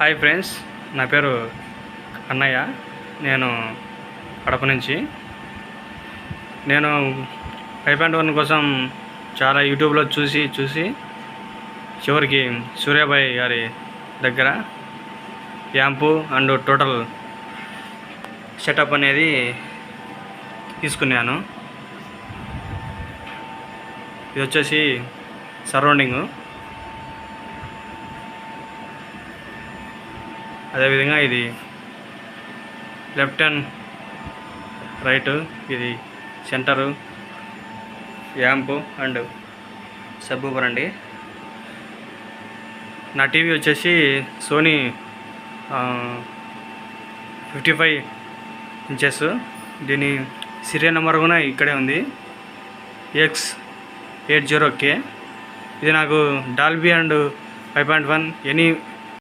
Hi friends, నా పేరు అన్నయ్య. నేను కడప నుంచి. నేను 5.1 కోసం చాలా యూట్యూబ్లో చూసి చివరికి సూర్యాబాయ్ గారి దగ్గర యాంపు అండ్ టోటల్ సెటప్ అనేది తీసుకున్నాను. ఇది వచ్చేసి సరౌండింగు, అదేవిధంగా ఇది లెఫ్ట్ అండ్ రైట్, ఇది సెంటరు, యాంపు అండ్ సబ్బూఫర్ అండి. నా టీవీ వచ్చేసి సోనీ 55 ఇంచెస్. దీని సీరియల్ నెంబర్ కూడా ఇక్కడే ఉంది, X80K. ఇది నాకు డాల్బీ అండ్ 5.1 ఎనీ